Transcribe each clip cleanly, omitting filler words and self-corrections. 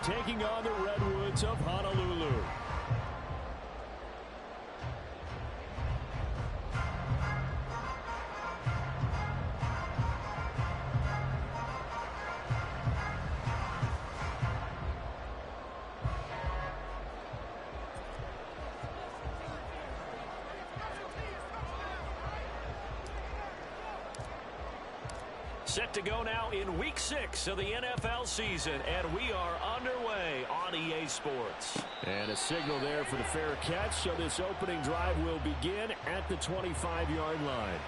taking on the Redwoods of Honolulu. Set to go now in Week 6 of the NFL season, and we are underway on EA Sports. And a signal there for the fair catch, so this opening drive will begin at the 25-yard line.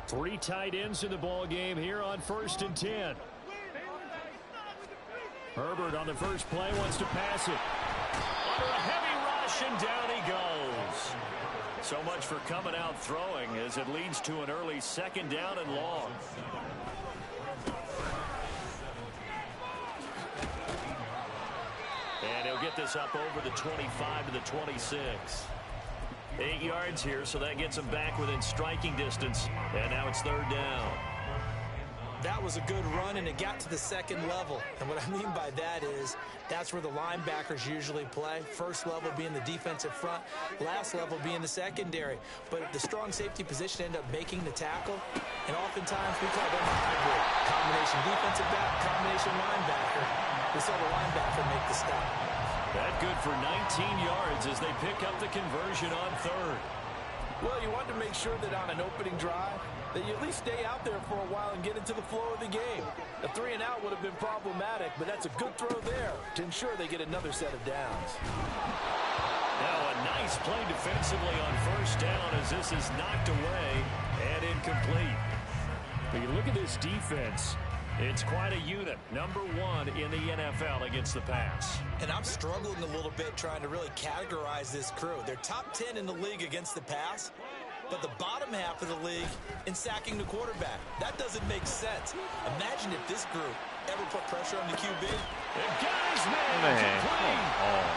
Three tight ends in the ball game here on 1st and 10. Herbert on the first play wants to pass it. Under a heavy rush, and down he goes. So much for coming out throwing as it leads to an early 2nd down and long. And he'll get this up over the 25 to the 26. 8 yards here, so that gets him back within striking distance. And now it's 3rd down. That was a good run, and it got to the 2nd level. And what I mean by that is that's where the linebackers usually play. First level being the defensive front, last level being the secondary. But the strong safety position ended up making the tackle, and oftentimes we call them a hybrid. Combination defensive back, combination linebacker. We saw the linebacker make the stop. That good for 19 yards as they pick up the conversion on 3rd. Well, you want to make sure that on an opening drive that you at least stay out there for a while and get into the flow of the game. A 3-and-out would have been problematic, but that's a good throw there to ensure they get another set of downs. Now a nice play defensively on 1st down as this is knocked away and incomplete. But you look at this defense. It's quite a unit. Number 1 in the NFL against the pass. And I'm struggling a little bit trying to really categorize this crew. They're top 10 in the league against the pass, but the bottom half of the league in sacking the quarterback. That doesn't make sense. Imagine if this group ever put pressure on the QB. The guy's man.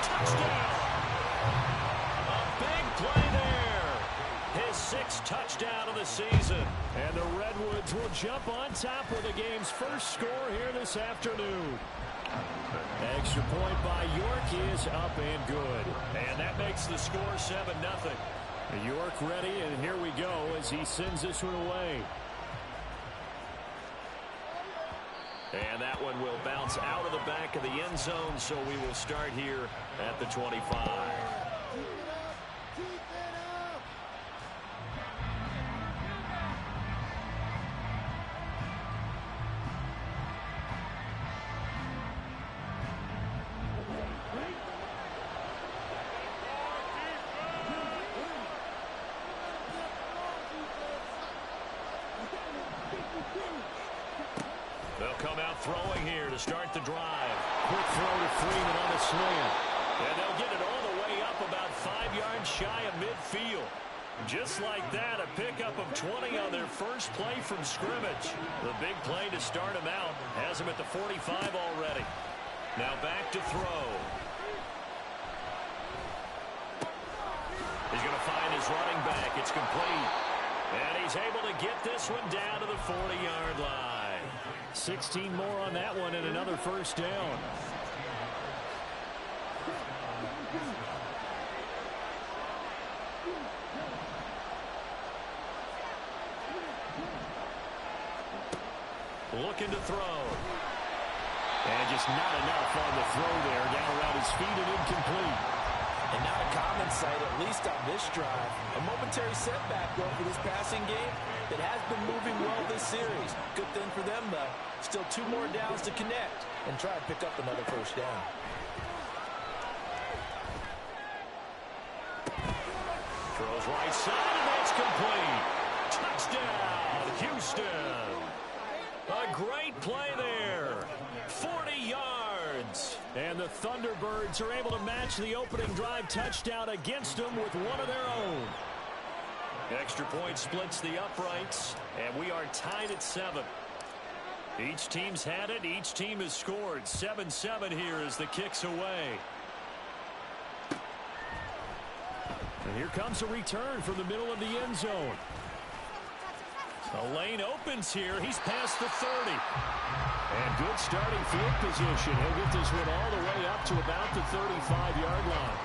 Touchdown. A big play there. His 6th touchdown of the season. And the Redwoods will jump on top with the game's first score here this afternoon. Extra point by York is up and good. And that makes the score 7-0. York ready, and here we go as he sends this one away. And that one will bounce out of the back of the end zone, so we will start here at the 25. They'll come out throwing here to start the drive. Quick throw to Freeman on the slant. And they'll get it all the way up about 5 yards shy of midfield. Just like that, a pickup of 20 on their first play from scrimmage. The big play to start him out has him at the 45 already. Now back to throw. He's going to find his running back. It's complete. And he's able to get this one down to the 40-yard line. 16 more on that one and another 1st down. Looking to throw. And just not enough on the throw there. Down around his feet and incomplete. And not a common sight, at least on this drive. A momentary setback, though, for this passing game that has been moving well this series. Good thing for them, though. Still 2 more downs to connect and try to pick up another 1st down. Throws right side, and that's complete. Touchdown, Houston. A great play there. 40 yards. And the Thunderbirds are able to match the opening drive touchdown against them with one of their own. Extra point splits the uprights, and we are tied at 7. Each team's had it. Each team has scored. 7-7 here as the kick's away. And here comes a return from the middle of the end zone. The lane opens here. He's past the 30. And good starting field position. He'll get this one all the way up to about the 35-yard line.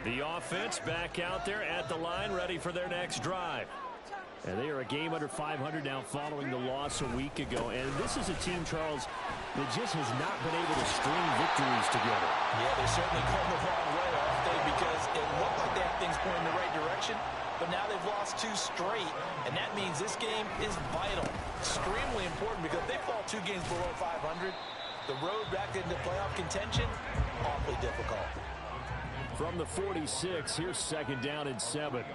The offense back out there at the line, ready for their next drive. And they are a game under 500 now following the loss a week ago. And this is a team, Charles, that just has not been able to string victories together. Yeah, they're certainly going the wrong way, aren't they? Because it looked like they had things going in the right direction, but now they've lost 2 straight. And that means this game is vital. Extremely important because if they fall 2 games below 500, the road back into playoff contention, awfully difficult. From the 46, here's 2nd down and 7.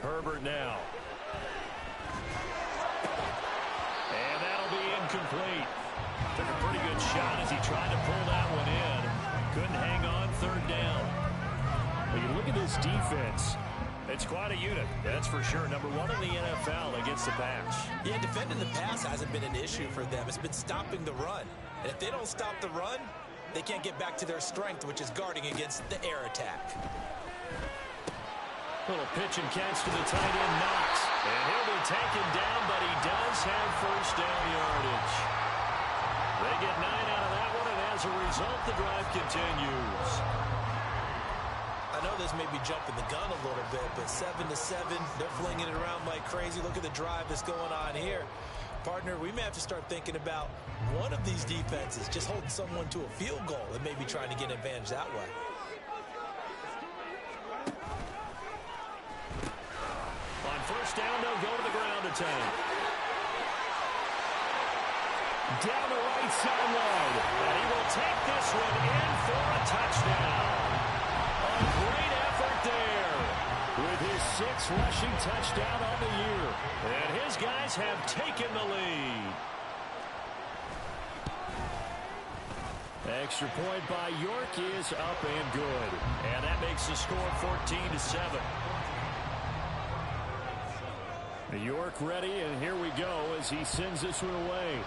Herbert now. And that'll be incomplete. Took a pretty good shot as he tried to pull that one in. Couldn't hang on 3rd down. When you look at this defense, it's quite a unit, that's for sure. Number 1 in the NFL against the pass. Yeah, defending the pass hasn't been an issue for them. It's been stopping the run. And if they don't stop the run, they can't get back to their strength, which is guarding against the air attack. Little pitch and catch to the tight end, Knox. And he'll be taken down, but he does have 1st down yardage. They get 9 out of that one, and as a result, the drive continues. I know this may be jumping the gun a little bit, but 7-7, they're flinging it around like crazy. Look at the drive that's going on here. Partner, we may have to start thinking about one of these defenses just holding someone to a field goal and maybe trying to get an advantage that way. On 1st down, they'll go to the ground attack. Down the right sideline. And he will take this one in for a touchdown. A great effort there with his 6th rushing touchdown on the year. And his guys have taken the lead. Extra point by York is up and good. And that makes the score 14-7. York ready, and here we go as he sends this one away.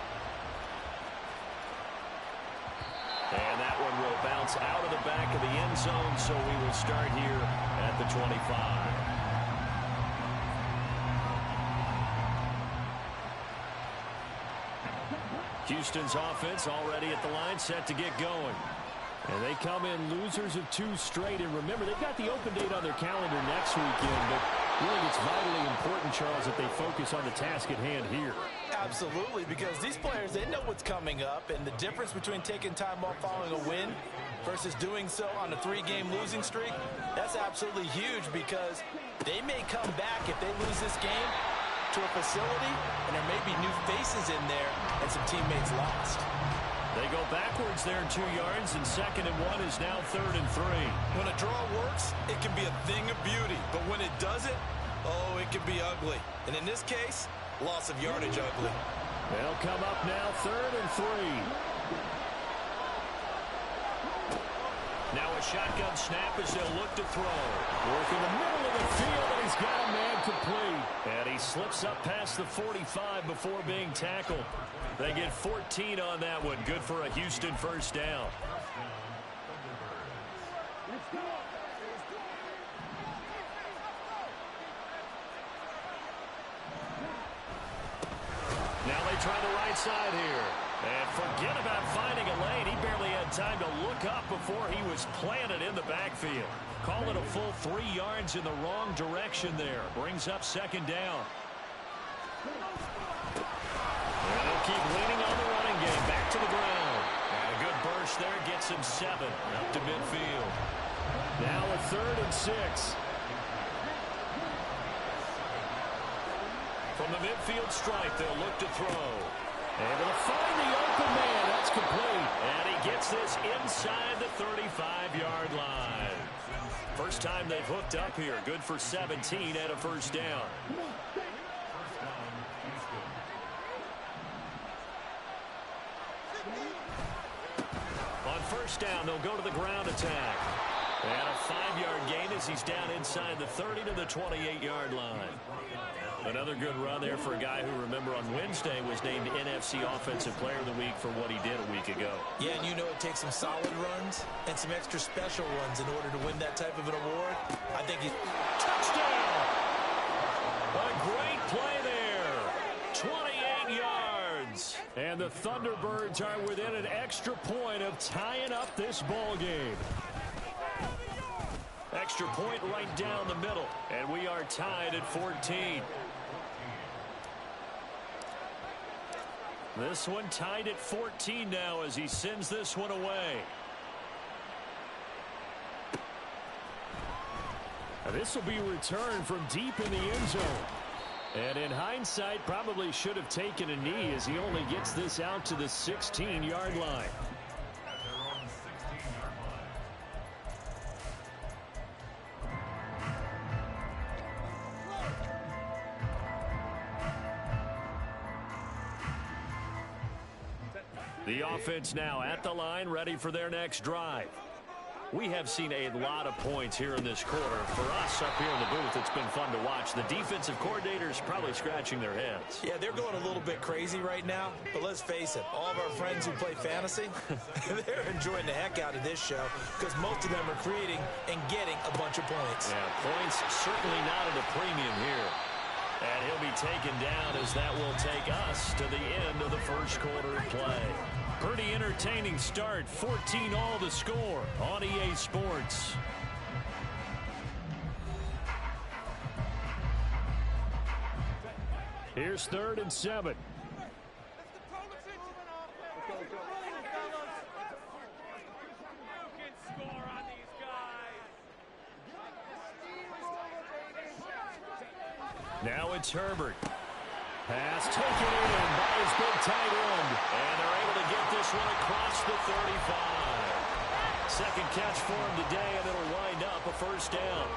And that one will bounce out of the back of the end zone, so we will start here at the 25. Houston's offense already at the line, set to get going. And they come in losers of 2 straight. And remember, they've got the open date on their calendar next weekend, but really it's vitally important, Charles, that they focus on the task at hand here. Absolutely, because these players, they know what's coming up, and the difference between taking time off following a win versus doing so on a 3-game losing streak, that's absolutely huge because they may come back if they lose this game to a facility, and there may be new faces in there and some teammates lost. They go backwards there 2 yards, and 2nd and 1 is now 3rd and 3. When a draw works, it can be a thing of beauty, but when it doesn't, oh, it can be ugly. And in this case, loss of yardage ugly. They'll come up now 3rd and 3. Now a shotgun snap as they'll look to throw. Work in the middle of the field, and he's got a man complete. And he slips up past the 45 before being tackled. They get 14 on that one. Good for a Houston 1st down. Now they try the right side here. And forget about finding a lane. He barely had time to look up before he was planted in the backfield. Call it a full 3 yards in the wrong direction there. Brings up 2nd down. And they'll keep leaning on the running game. Back to the ground. And a good burst there gets him 7 up to midfield. Now a 3rd and 6. From the midfield stripe, they'll look to throw. Able to find the open man. That's complete. And he gets this inside the 35-yard line. First time they've hooked up here. Good for 17 and a 1st down. On first down. They'll go to the ground attack. And a 5-yard gain as he's down inside the 30 to the 28-yard line. Another good run there for a guy who, remember, on Wednesday was named NFC Offensive Player of the Week for what he did a week ago. Yeah, and you know it takes some solid runs and some extra special runs in order to win that type of an award. I think he's... Touchdown! A great play there. 28 yards. And the Thunderbirds are within an extra point of tying up this ball game. Extra point right down the middle. And we are tied at 14. This one tied at 14 now as he sends this one away. This will be returned from deep in the end zone. And in hindsight, probably should have taken a knee as he only gets this out to the 16-yard line. The offense now at the line, ready for their next drive. We have seen a lot of points here in this quarter. For us up here in the booth, it's been fun to watch. The defensive coordinators probably scratching their heads. Yeah, they're going a little bit crazy right now. But let's face it, all of our friends who play fantasy, they're enjoying the heck out of this show because most of them are creating and getting a bunch of points. Yeah, points certainly not at a premium here. And he'll be taken down as that will take us to the end of the first quarter of play. Pretty entertaining start. 14 all the score on EA Sports. Here's 3rd and 7. Now it's Herbert. Pass taken in by his big tight end. And they're able to get this one across the 35. Second catch for him today, and it'll wind up a first down.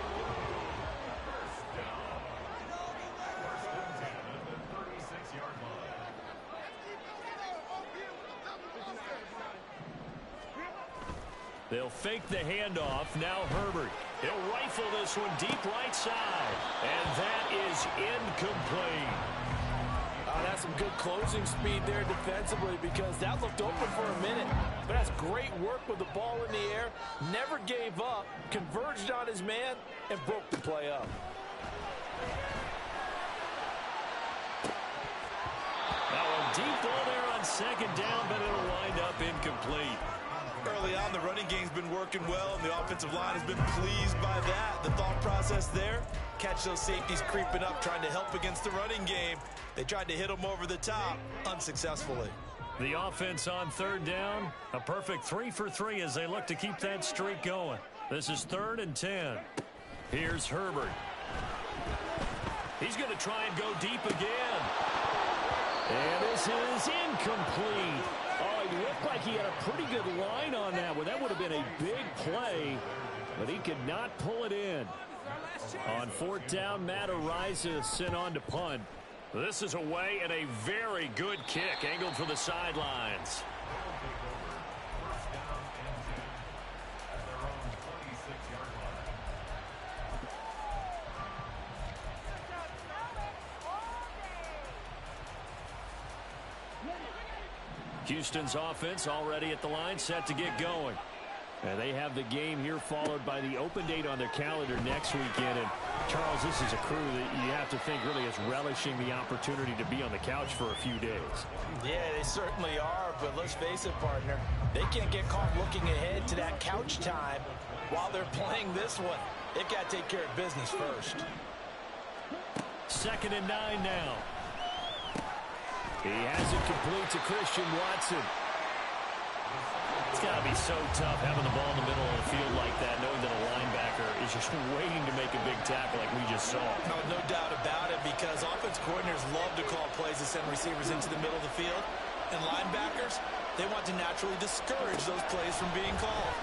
They'll fake the handoff. Now Herbert. He'll rifle this one deep right side. And that is incomplete. That's some good closing speed there defensively because that looked open for a minute. But that's great work with the ball in the air. Never gave up. Converged on his man and broke the play up. Now a deep ball there on second down, but it'll wind up incomplete. Early on, the running game's been working well, and the offensive line has been pleased by that. The thought process there, catch those safeties creeping up, trying to help against the running game. They tried to hit them over the top, unsuccessfully. The offense on 3rd down, a perfect 3 for 3 as they look to keep that streak going. This is 3rd and 10. Here's Herbert. He's going to try and go deep again. And this is incomplete. Oh, he looked like he had a pretty good line on that one. That would have been a big play, but he could not pull it in. On 4th down, Matt Araiza sent on to punt. This is away and a very good kick angled for the sidelines. Houston's offense already at the line, set to get going. And they have the game here followed by the open date on their calendar next weekend. And Charles, this is a crew that you have to think really is relishing the opportunity to be on the couch for a few days. Yeah, they certainly are, but let's face it, partner. They can't get caught looking ahead to that couch time while they're playing this one. They've got to take care of business first. 2nd and 9 now. He has it complete to Christian Watson. It's got to be so tough having the ball in the middle of the field like that, knowing that a linebacker is just waiting to make a big tackle like we just saw. No doubt about it, because offense coordinators love to call plays to send receivers into the middle of the field. And linebackers, they want to naturally discourage those plays from being called.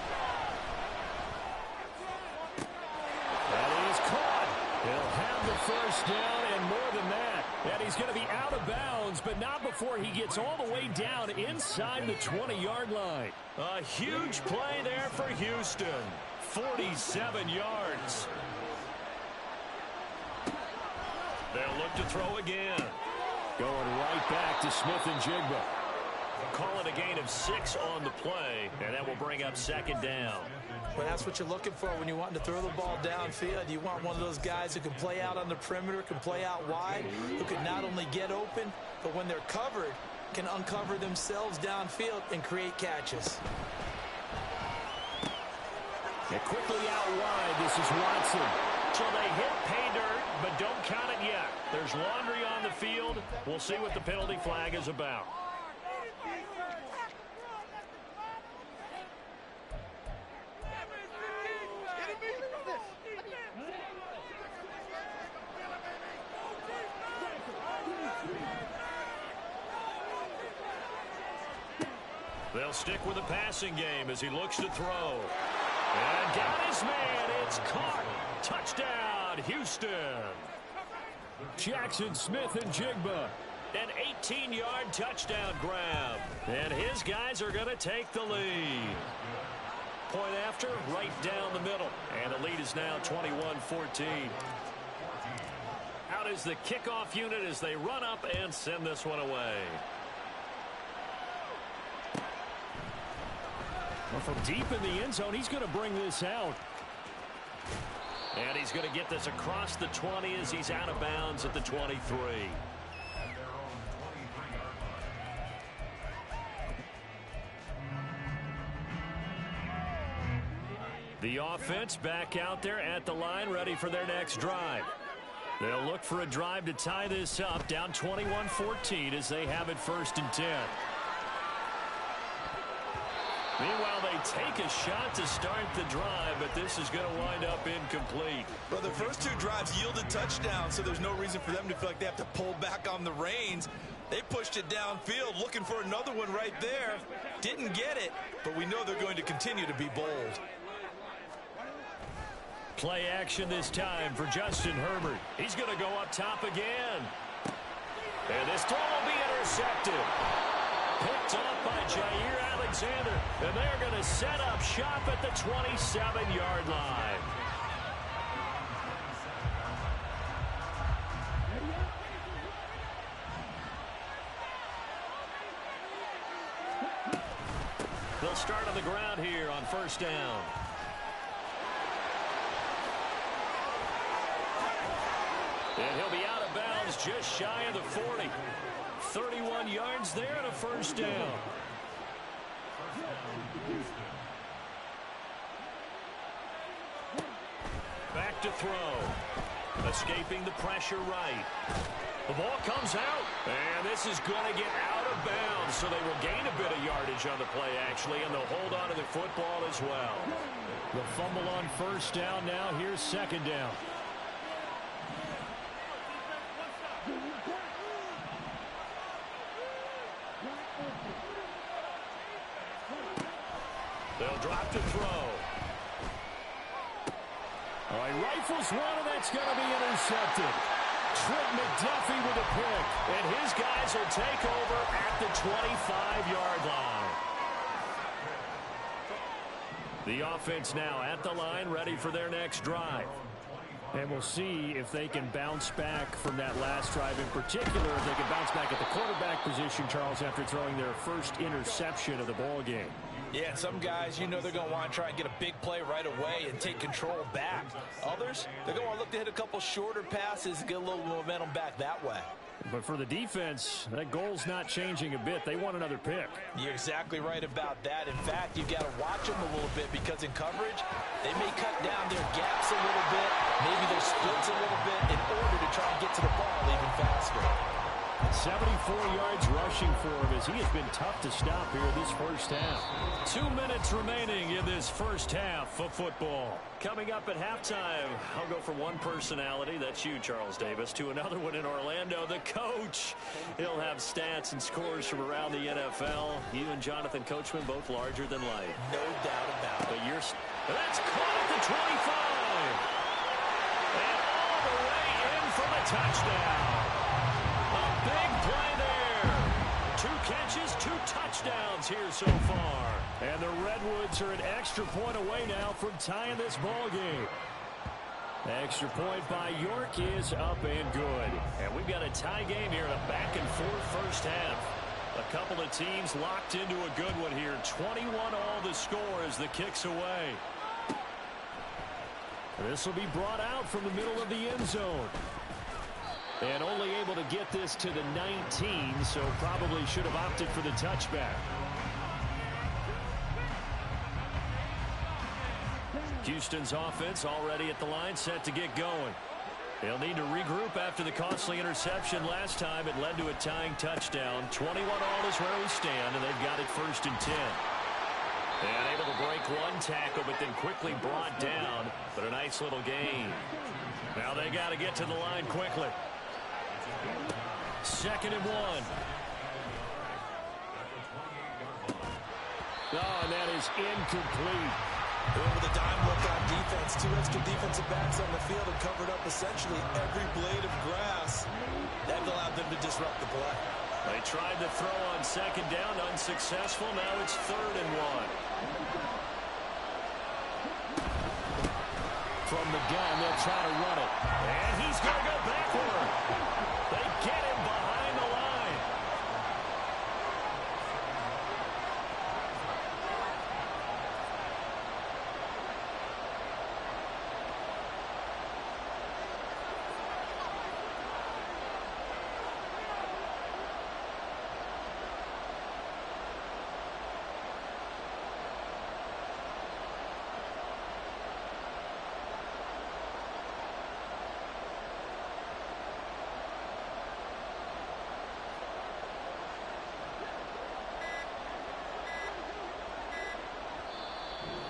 That is caught. He'll have the first down and more than that. And he's going to be out of bounds, but not before he gets all the way down inside the 20-yard line. A huge play there for Houston. 47 yards. They'll look to throw again. Going right back to Smith-Njigba. Call it a gain of 6 on the play, and that will bring up second down. Well, that's what you're looking for when you want to throw the ball downfield. You want one of those guys who can play out on the perimeter, can play out wide, who can not only get open, but when they're covered, can uncover themselves downfield and create catches. And quickly out wide, this is Watson. So they hit pay dirt, but don't count it yet. There's laundry on the field. We'll see what the penalty flag is about. They'll stick with the passing game as he looks to throw. And got his man. It's caught. Touchdown, Houston. Jackson Smith-Njigba. An 18-yard touchdown grab. And his guys are going to take the lead. Point after, right down the middle. And the lead is now 21-14. Out is the kickoff unit as they run up and send this one away. Well, from deep in the end zone, he's going to bring this out. And he's going to get this across the 20 as he's out of bounds at the 23. The offense back out there at the line, ready for their next drive. They'll look for a drive to tie this up, down 21-14 as they have it 1st and 10. Meanwhile, they take a shot to start the drive, but this is going to wind up incomplete. Well, the first 2 drives yielded touchdowns, so there's no reason for them to feel like they have to pull back on the reins. They pushed it downfield, looking for another one right there. Didn't get it, but we know they're going to continue to be bold. Play action this time for Justin Herbert. He's going to go up top again. And this throw will be intercepted. Picked off by Jair Alexander. And they're going to set up shop at the 27-yard line. They'll start on the ground here on 1st down. And he'll be out of bounds just shy of the 40. 31 yards there and a 1st down. Back to throw. Escaping the pressure right. The ball comes out. And this is going to get out of bounds. So they will gain a bit of yardage on the play, actually. And they'll hold on to the football as well. The fumble on 1st down now. Here's 2nd down. They'll drop to throw. All right, rifles one, and that's going to be intercepted. Trent McDuffie with a pick, and his guys will take over at the 25-yard line. The offense now at the line, ready for their next drive. And we'll see if they can bounce back from that last drive in particular, if they can bounce back at the quarterback position, Charles, after throwing their first interception of the ball game. Yeah, and some guys, you know they're going to want to try and get a big play right away and take control back. Others, they're going to look to hit a couple shorter passes and get a little momentum back that way. But for the defense, that goal's not changing a bit. They want another pick. You're exactly right about that. In fact, you've got to watch them a little bit because in coverage, they may cut down their gaps a little bit, maybe their splits a little bit in order to try and get to the ball even faster. 74 yards rushing for him as he has been tough to stop here this 1st half. 2 minutes remaining in this 1st half of football. Coming up at halftime, I'll go from one personality, that's you, Charles Davis, to another one in Orlando, the coach. He'll have stats and scores from around the NFL. You and Jonathan Coachman both larger than life. No doubt about it. But that's caught at the 25. And all the way in for the touchdown. Big play there. 2 catches, 2 touchdowns here so far. And the Redwoods are an extra point away now from tying this ball game. Extra point by York is up and good. And we've got a tie game here in a back-and-forth first half. A couple of teams locked into a good one here. 21 all the score as the kick's away. This will be brought out from the middle of the end zone. And only able to get this to the 19, so probably should have opted for the touchback. Houston's offense already at the line, set to get going. They'll need to regroup after the costly interception last time. It led to a tying touchdown. 21 all is where we stand, and they've got it 1st and 10. And able to break one tackle, but then quickly brought down. But a nice little gain. Now they got to get to the line quickly. 2nd and 1. Oh, and that is incomplete. Over the dime look on defense. 2 extra defensive backs on the field and covered up essentially every blade of grass. That allowed them to disrupt the play. They tried to throw on 2nd down, unsuccessful. Now it's 3rd and 1. From the gun, they'll try to run it. And he's going to go backward. They get him behind the line.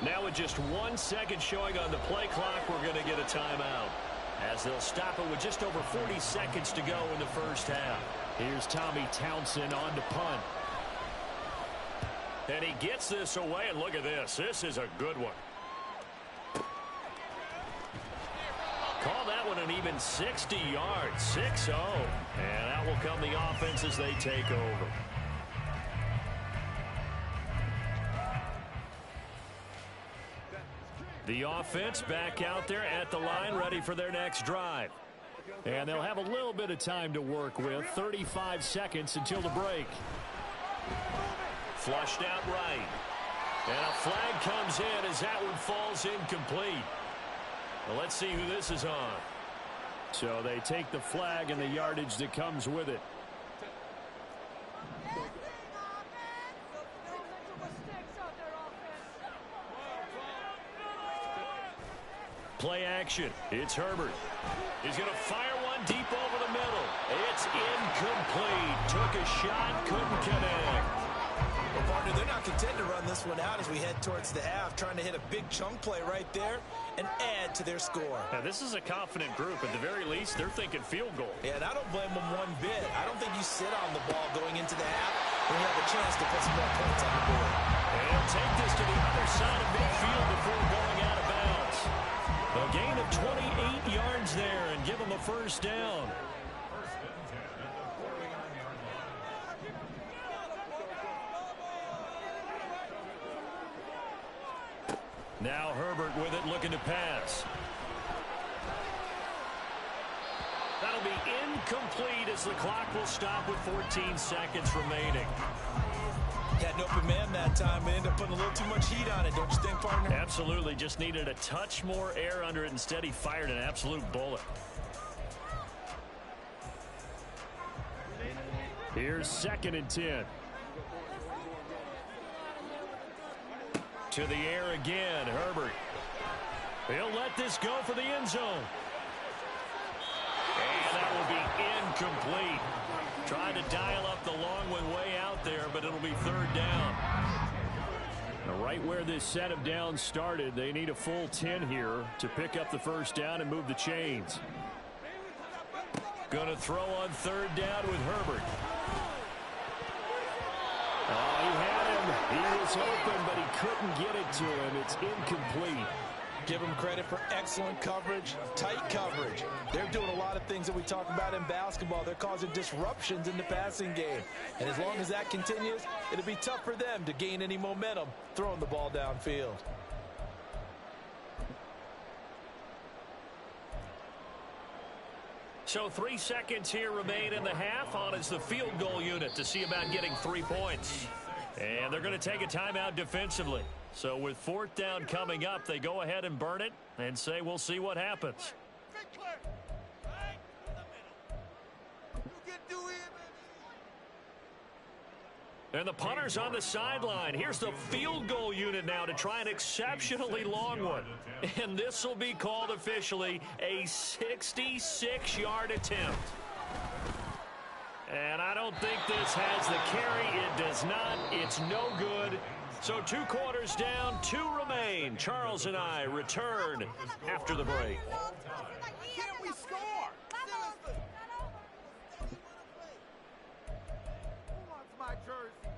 Now with just 1 second showing on the play clock, we're going to get a timeout, as they'll stop it with just over 40 seconds to go in the first half. Here's Tommy Townsend on to punt. And he gets this away, and look at this. This is a good one. Call that one an even 60 yards, 6-0. And out will come the offense as they take over. The offense back out there at the line, ready for their next drive. And they'll have a little bit of time to work with. 35 seconds until the break. Flushed out right. And a flag comes in as that one falls incomplete. Well, let's see who this is on. So they take the flag and the yardage that comes with it. Play action. It's Herbert. He's going to fire one deep over the middle. It's incomplete. Took a shot, couldn't connect. Well, partner, they're not content to run this one out as we head towards the half, trying to hit a big chunk play right there and add to their score. Now, this is a confident group. At the very least, they're thinking field goal. Yeah, and I don't blame them one bit. I don't think you sit on the ball going into the half when you have a chance to put some more points on the board. And he'll take this to the other side of midfield before going out of bounds. A gain of 28 yards there and give them a first down. Now Herbert with it, looking to pass. That'll be incomplete as the clock will stop with 14 seconds remaining. Had an open man that time, but ended up putting a little too much heat on it, don't you think, partner? Absolutely, just needed a touch more air under it. Instead, he fired an absolute bullet. Here's 2nd and 10. To the air again, Herbert. He'll let this go for the end zone. And that will be incomplete. Trying to dial up the long one way out there, but it'll be 3rd down. Now, right where this set of downs started, they need a full 10 here to pick up the first down and move the chains. Going to throw on 3rd down with Herbert. Oh, he had him. He was open, but he couldn't get it to him. It's incomplete. Give them credit for excellent coverage, tight coverage. They're doing a lot of things that we talk about in basketball. They're causing disruptions in the passing game. And as long as that continues, it'll be tough for them to gain any momentum throwing the ball downfield. So 3 seconds here remain in the half. On is the field goal unit to see about getting 3 points. And they're going to take a timeout defensively. So with 4th down coming up, they go ahead and burn it and say we'll see what happens. And the punter's on the sideline. Here's the field goal unit now to try an exceptionally long one. And this will be called officially a 66-yard attempt. And I don't think this has the carry. It does not. It's no good. So 2 quarters down, 2 remain. Charles and I return after the break. Can't we score? Who wants my jersey?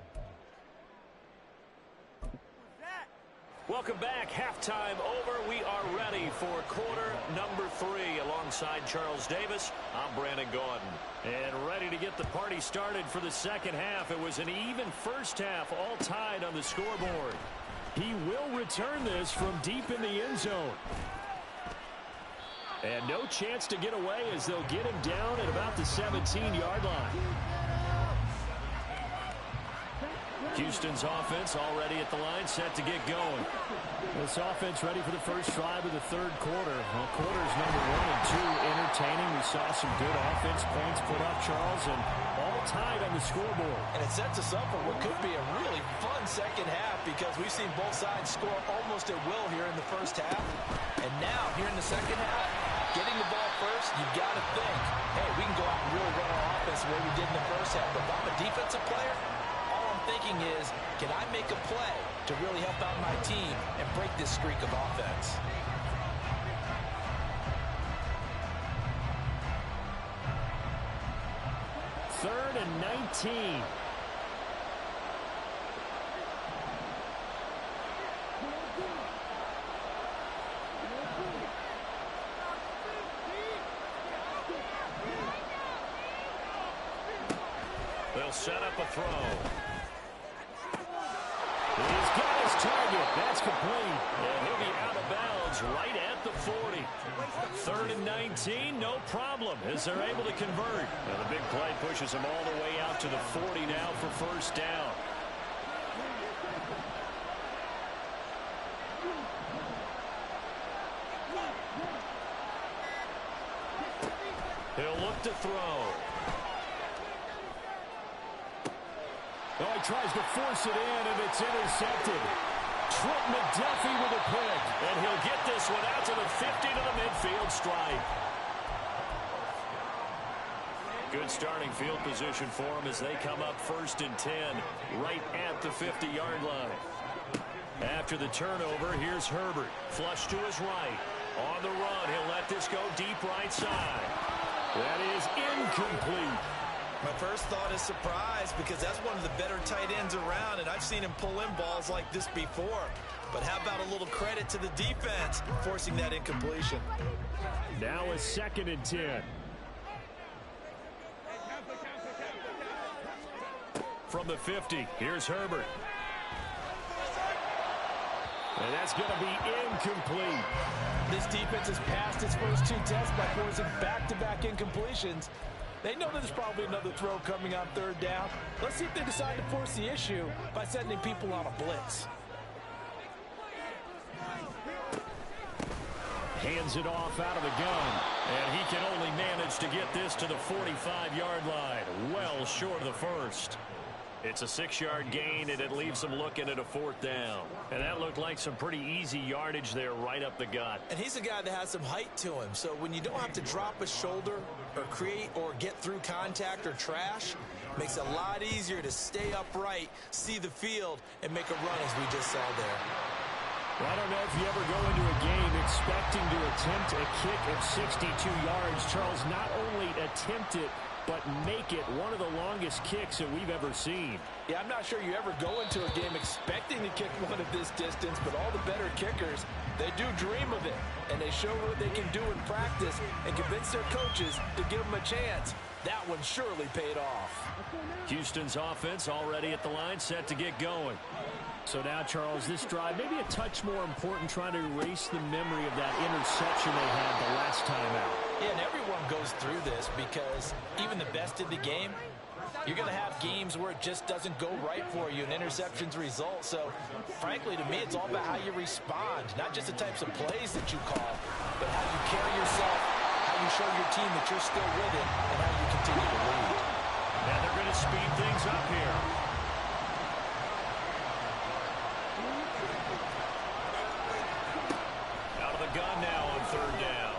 Who's that? Welcome back. Halftime over. We are ready for quarter number 3. Alongside Charles Davis, I'm Brandon Gaudin. And ready to get the party started for the second half. It was an even first half, all tied on the scoreboard. He will return this from deep in the end zone. And no chance to get away as they'll get him down at about the 17-yard line. Houston's offense already at the line, set to get going. This offense ready for the first drive of the third quarter. Well, quarters number 1 and 2 entertaining. We saw some good offense points put up, Charles, and all tied on the scoreboard. And it sets us up for what could be a really fun second half because we've seen both sides score almost at will here in the first half. And now, here in the second half, getting the ball first, you've got to think, hey, we can go out and really run our offense the way we did in the first half. But if I'm a defensive player, thinking is, can I make a play to really help out my team and break this streak of offense? Third and 19. They'll set up a throw. He's got his target. That's complete. And he'll be out of bounds right at the 40. Third and 19, no problem as they're able to convert. Now the big play pushes them all the way out to the 40 now for first down. He'll look to throw. Oh, he tries to force it in, and it's intercepted. Trent McDuffie with a pick. And he'll get this one out to the 50 to the midfield stripe. Good starting field position for them as they come up 1st and 10 right at the 50-yard line. After the turnover, here's Herbert. Flush to his right. On the run, he'll let this go deep right side. That is incomplete. My first thought is surprise because that's one of the better tight ends around, and I've seen him pull in balls like this before. But how about a little credit to the defense forcing that incompletion? Now a 2nd and 10. From the 50, here's Herbert. And that's going to be incomplete. This defense has passed its first 2 tests by forcing back-to-back incompletions. They know there's probably another throw coming on 3rd down. Let's see if they decide to force the issue by sending people on a blitz. Hands it off out of the gun. And he can only manage to get this to the 45-yard line. Well short of the first. It's a 6-yard gain, and it leaves them looking at a 4th down. And that looked like some pretty easy yardage there right up the gut. And he's a guy that has some height to him. So when you don't have to drop a shoulder or create or get through contact or trash, makes it a lot easier to stay upright, see the field, and make a run as we just saw there. Well, I don't know if you ever go into a game expecting to attempt a kick of 62 yards. Charles, not only attempt it, but make it one of the longest kicks that we've ever seen. Yeah, I'm not sure you ever go into a game expecting to kick one of this distance, but all the better kickers They do dream of it, and they show what they can do in practice and convince their coaches to give them a chance. That one surely paid off. Houston's offense already at the line, set to get going. So now, Charles, this drive maybe a touch more important, trying to erase the memory of that interception they had the last time out. Yeah, and everyone goes through this because even the best in the game, you're going to have games where it just doesn't go right for you and interceptions result. So, frankly, to me, it's all about how you respond, not just the types of plays that you call, but how you carry yourself, how you show your team that you're still with it, and how you continue to lead. And they're going to speed things up here. Out of the gun now on third down.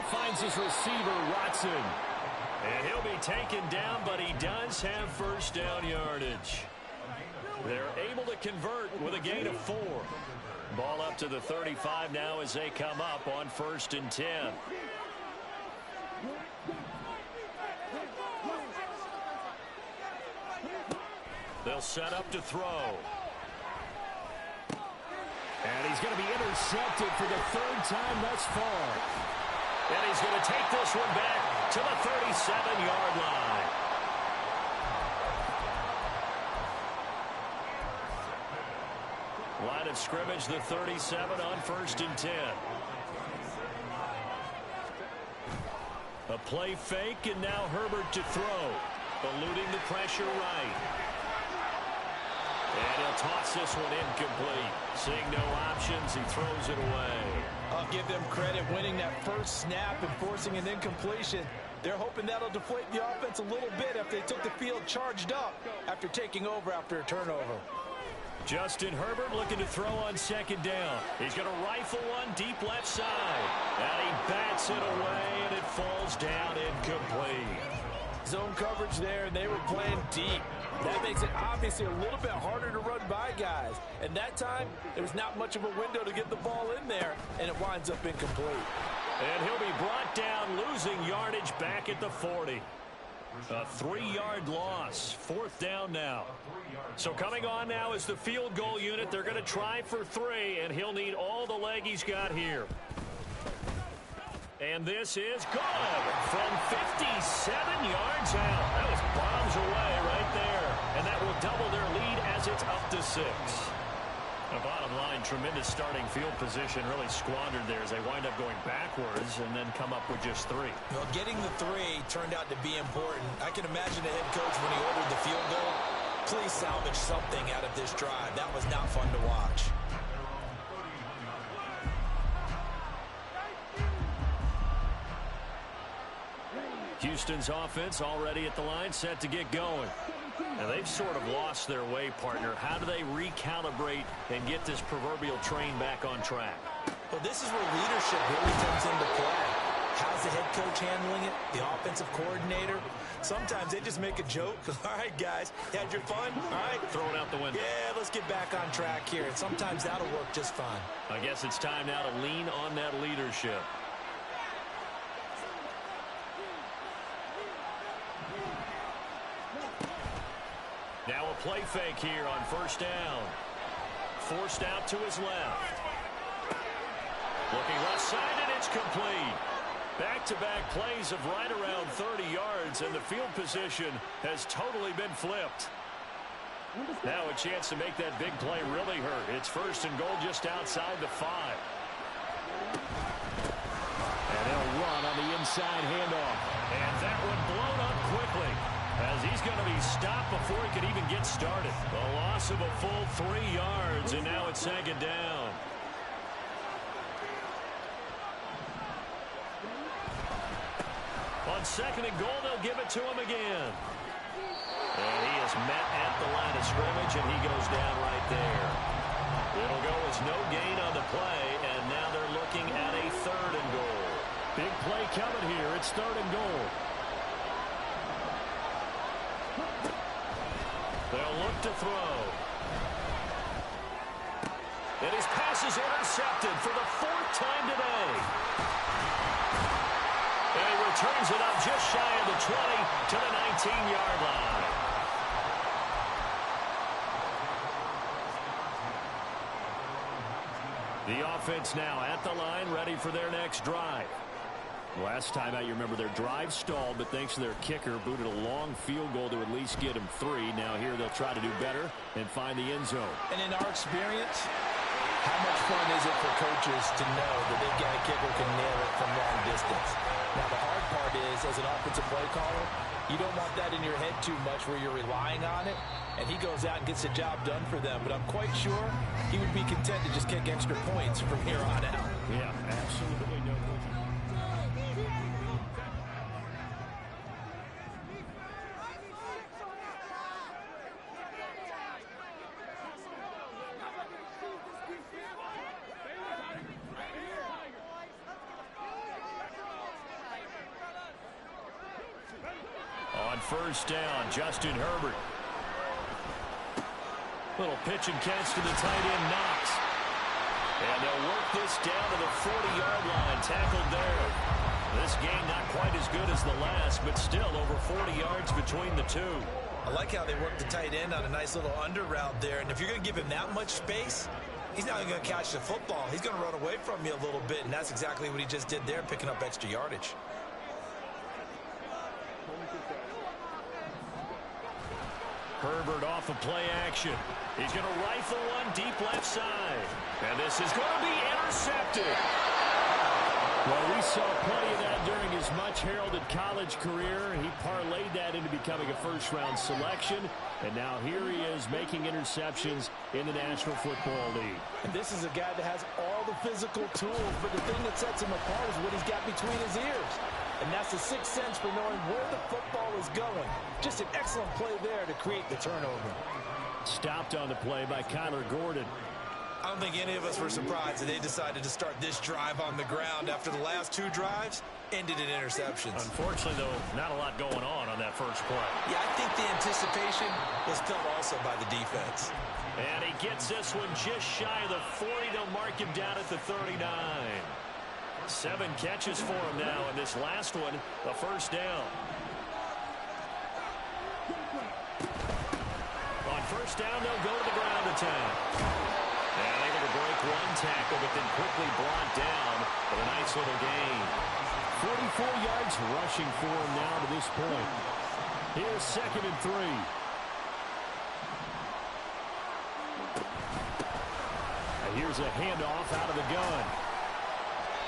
Finds his receiver, Watson. And he'll be taken down, but he does have first down yardage. They're able to convert with a gain of 4. Ball up to the 35 now as they come up on 1st and 10. They'll set up to throw. And he's going to be intercepted for the 3rd time thus far. And he's going to take this one back to the 37-yard line. Line of scrimmage, the 37 on 1st and 10. A play fake, and now Herbert to throw. Eluding the pressure right. And he'll toss this one incomplete. Seeing no options, he throws it away. I'll give them credit winning that first snap and forcing an incompletion. They're hoping that'll deflate the offense a little bit after they took the field charged up after taking over after a turnover. Justin Herbert looking to throw on 2nd down. He's going to rifle one deep left side. And he bats it away, and it falls down incomplete. Zone coverage there, and they were playing deep. That makes it obviously a little bit harder to run by guys. And that time, there was not much of a window to get the ball in there, and it winds up incomplete. And he'll be brought down, losing yardage back at the 40. A 3-yard loss. 4th down now. So coming on now is the field goal unit. They're going to try for 3, and he'll need all the leg he's got here. And this is good from 57 yards out. That was bombs away right there. And that will double their lead as it's up to 6. The bottom line, tremendous starting field position, really squandered there as they wind up going backwards and then come up with just 3. Well, getting the 3 turned out to be important. I can imagine the head coach when he ordered the field goal. Please salvage something out of this drive. That was not fun to watch. Houston's offense already at the line, set to get going. Now they've sort of lost their way, partner. How do they recalibrate and get this proverbial train back on track? Well, this is where leadership really comes into play. How's the head coach handling it? The offensive coordinator? Sometimes they just make a joke. All right, guys, you had your fun? All right. Throw it out the window. Yeah, let's get back on track here. And sometimes that'll work just fine. I guess it's time now to lean on that leadership. Now a play fake here on 1st down. Forced out to his left. Looking left side, and it's complete. Back-to-back plays of right around 30 yards, and the field position has totally been flipped. Now a chance to make that big play really hurt. It's 1st and goal just outside the 5. And they'll run on the inside handoff. And that one blown up quickly, as he's going to be stopped before he could even get started. A loss of a full 3 yards, and now it's 2nd down. On 2nd and goal, they'll give it to him again. And he is met at the line of scrimmage, and he goes down right there. It'll go as no gain on the play, and now they're looking at a 3rd and goal. Big play coming here. It's 3rd and goal. They'll look to throw. And his pass is intercepted for the 4th time today. And he returns it up just shy of the 20 to the 19-yard line. The offense now at the line, ready for their next drive. Last time out, you remember their drive stalled, but thanks to their kicker, booted a long field goal to at least get them 3. Now here they'll try to do better and find the end zone. And in our experience, how much fun is it for coaches to know that they've got a kicker who can nail it from long distance? Now, the hard part is, as an offensive play caller, you don't want that in your head too much where you're relying on it, and he goes out and gets the job done for them. But I'm quite sure he would be content to just kick extra points from here on out. Yeah, absolutely no question. On first down, Justin Herbert. Little pitch and catch to the tight end, Knox. And they'll work this down to the 40-yard line, tackled there. This game not quite as good as the last, but still over 40 yards between the two. I like how they work the tight end on a nice little under route there. And if you're going to give him that much space, he's not even going to catch the football. He's going to run away from you a little bit, and that's exactly what he just did there, picking up extra yardage. Herbert off of play action. He's going to rifle one deep left side. And this is going to be intercepted. Well, we saw plenty of that during his much-heralded college career. He parlayed that into becoming a first-round selection. And now here he is making interceptions in the National Football League. And this is a guy that has all the physical tools, but the thing that sets him apart is what he's got between his ears. And that's the sixth sense for knowing where the football is going. Just an excellent play there to create the turnover. Stopped on the play by Kyler Gordon. I don't think any of us were surprised that they decided to start this drive on the ground after the last 2 drives ended in interceptions. Unfortunately, though, not a lot going on that first play. Yeah, I think the anticipation was felt also by the defense. And he gets this one just shy of the 40. They'll mark him down at the 39. 7 catches for him now, and this last one, the first down. On first down, they'll go to the ground attack. And able to break one tackle, but then quickly brought down for a nice little gain. 44 yards rushing for him now to this point. Here's 2nd and 3. Here's a handoff out of the gun.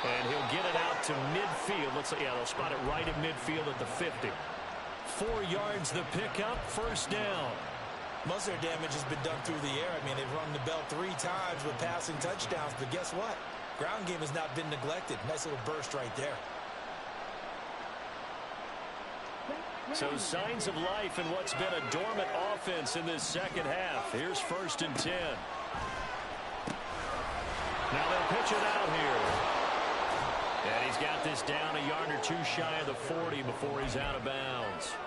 And he'll get it out to midfield. Let's see, yeah, they'll spot it right at midfield at the 50. 4 yards the pickup, first down. Most of their damage has been done through the air. I mean, they've rung the bell 3 times with passing touchdowns, but guess what? Ground game has not been neglected. Nice little burst right there. So signs of life in what's been a dormant offense in this second half. Here's 1st and 10. Now they'll pitch it out here. And he's got this down a yard or 2 shy of the 40 before he's out of bounds.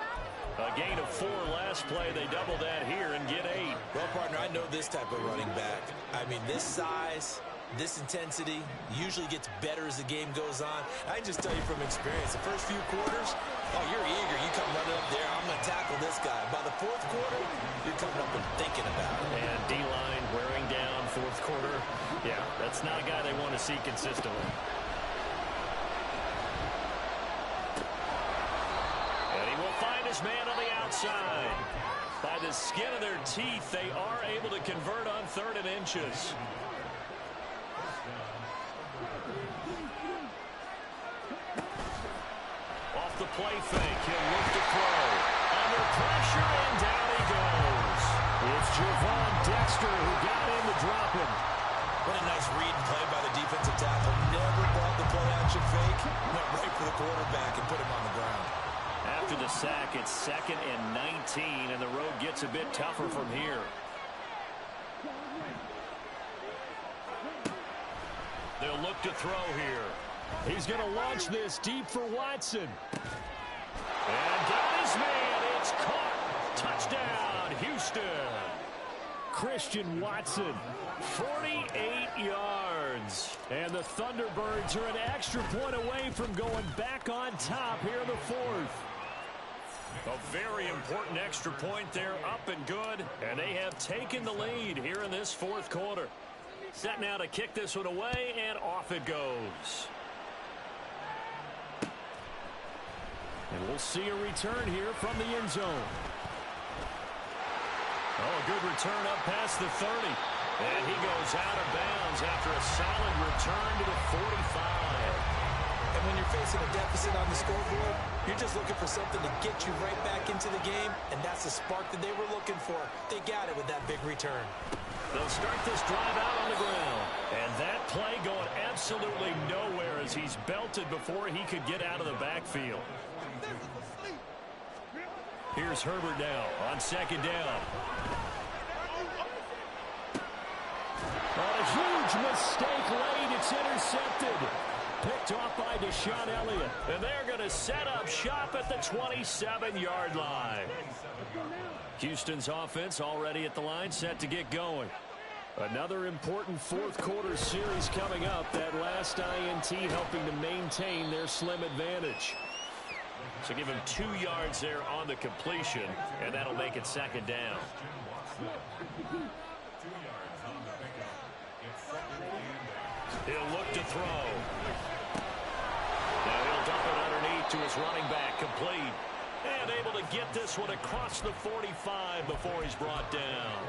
A gain of 4 last play. They double that here and get 8. Well, partner, I know this type of running back. I mean, this size, this intensity usually gets better as the game goes on. I can just tell you from experience, the first few quarters, oh, you're eager. You come running up there, I'm going to tackle this guy. By the 4th quarter, you're coming up and thinking about it. And D-line wearing down 4th quarter. Yeah, that's not a guy they want to see consistently. His man on the outside. By the skin of their teeth, they are able to convert on 3rd and inches. Off the play fake, he'll look to throw. Under pressure, and down he goes. It's Javon Dexter who got in to drop him. What a nice read and play by the defensive tackle. Never brought the play-action fake. Went right for the quarterback and put him on the ground. After the sack, it's 2nd and 19, and the road gets a bit tougher from here. They'll look to throw here. He's going to launch this deep for Watson. And got his man. It's caught. Touchdown, Houston. Christian Watson, 48 yards. And the Thunderbirds are an extra point away from going back on top here in the 4th. A very important extra point there, up and good. And they have taken the lead here in this 4th quarter. Set now to kick this one away, and off it goes. And we'll see a return here from the end zone. Oh, a good return up past the 30. And he goes out of bounds after a solid return to the 45. And when you're facing a deficit on the scoreboard, you're just looking for something to get you right back into the game, and that's the spark that they were looking for. They got it with that big return. They'll start this drive out on the ground. And that play going absolutely nowhere as he's belted before he could get out of the backfield. Here's Herbert now on second down. On a huge mistake late. It's intercepted. Picked off by Deshaun Elliott. And they're going to set up shop at the 27-yard line. Houston's offense already at the line, set to get going. Another important fourth-quarter series coming up. That last INT helping to maintain their slim advantage. So give him 2 yards there on the completion, and that'll make it second down. He'll look to throw. Now he'll dump it underneath to his running back, complete. And able to get this one across the 45 before he's brought down.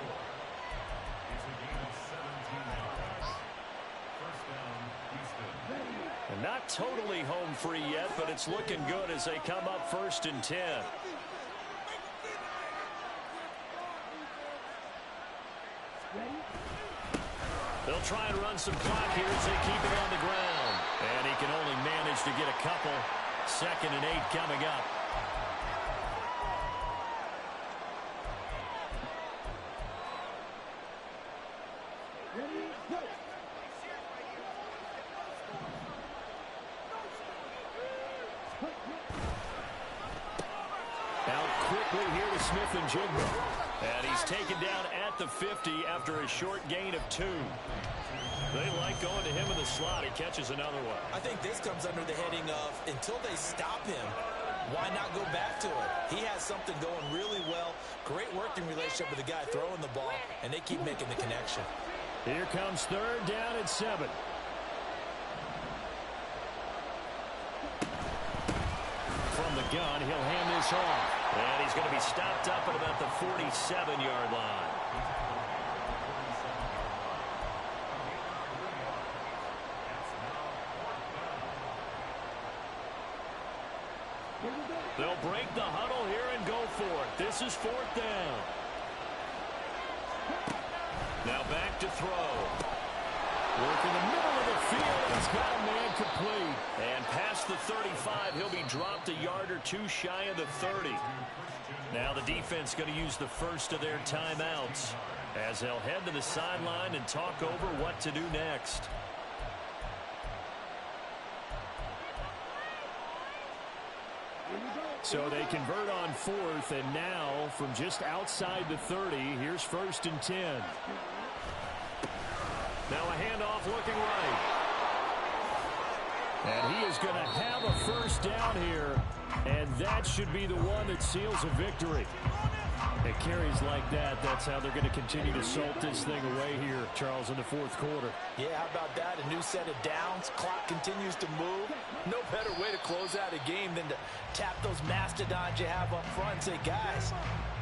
And not totally home free yet, but it's looking good as they come up 1st and 10. They'll try and run some clock here as they keep it on the ground. And he can only manage to get a couple. 2nd and 8 coming up. Out quickly here to Smith-Njigba. And he's taken down at the 50 after a short gain of 2. They like going to him in the slot. He catches another one. I think this comes under the heading of until they stop him, why not go back to it? He has something going really well. Great working relationship with the guy throwing the ball, and they keep making the connection. Here comes 3rd down at 7. From the gun, he'll hand this off. And he's going to be stopped up at about the 47-yard line. They'll break the huddle here and go for it. This is 4th down. Now back to throw. Work in the middle of the field. He's got a man complete. And past the 35, he'll be dropped a yard or 2 shy of the 30. Now the defense going to use the first of their timeouts as they'll head to the sideline and talk over what to do next. So they convert on 4th, and now from just outside the 30, here's 1st and 10. Now a handoff looking right. And he is going to have a 1st down here, and that should be the one that seals a victory. It carries like that. That's how they're going to continue to salt this thing away here, Charles, in the 4th quarter. Yeah, how about that? A new set of downs. Clock continues to move. No better way to close out a game than to tap those mastodons you have up front and say, guys,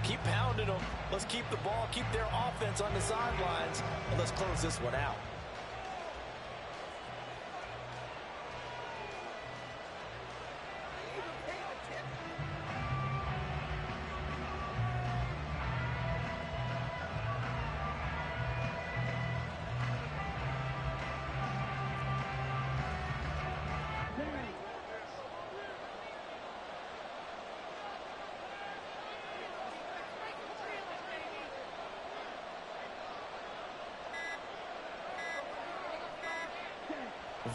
keep pounding them. Let's keep the ball, keep their offense on the sidelines, and let's close this one out.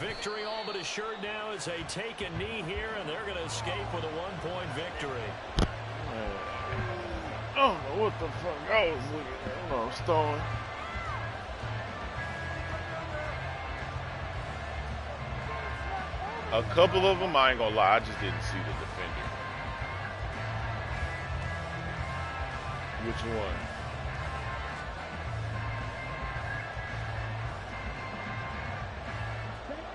Victory all but assured now as they take a knee here, and they're going to escape with a 1-point victory. I don't know what the fuck I was looking at when I was throwing. A couple of them, I ain't gonna lie, I just didn't see the defender. Which one?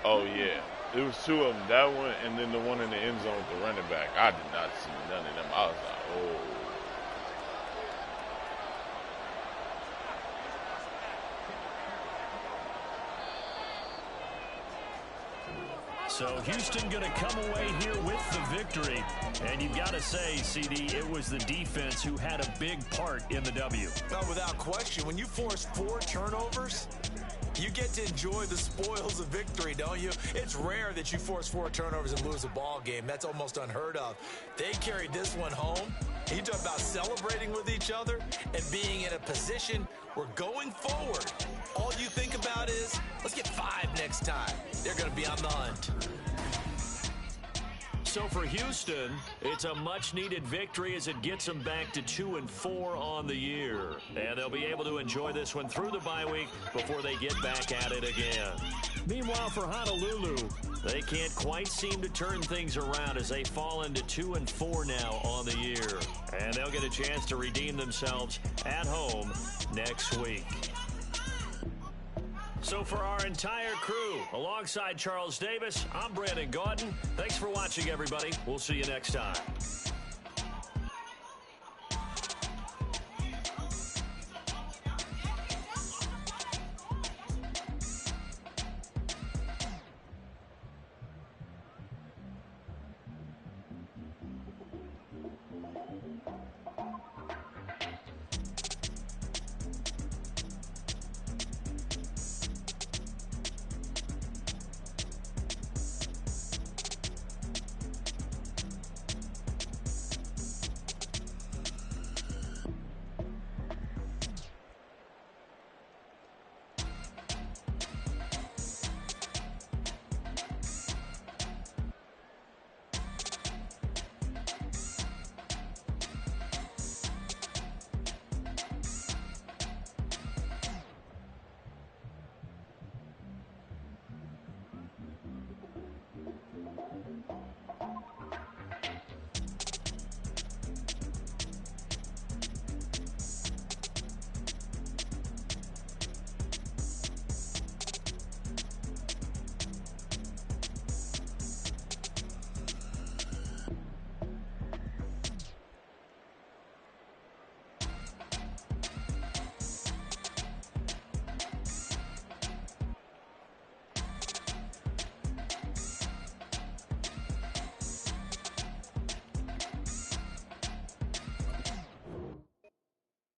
Oh, yeah. It was two of them. That one and then the one in the end zone with the running back. I did not see none of them. I was like, oh. So Houston going to come away here with the victory. And you've got to say, CD, it was the defense who had a big part in the W. No, without question. When you force 4 turnovers, you get to enjoy the spoils of victory, don't you? It's rare that you force 4 turnovers and lose a ball game. That's almost unheard of. They carried this one home. You talk about celebrating with each other and being in a position where going forward, all you think about is, let's get 5 next time. They're going to be on the hunt. So for Houston, it's a much-needed victory as it gets them back to 2-4 on the year. And they'll be able to enjoy this one through the bye week before they get back at it again. Meanwhile, for Honolulu, they can't quite seem to turn things around as they fall into 2-4 now on the year. And they'll get a chance to redeem themselves at home next week. So for our entire crew, alongside Charles Davis, I'm Brandon Gaudin. Thanks for watching, everybody. We'll see you next time.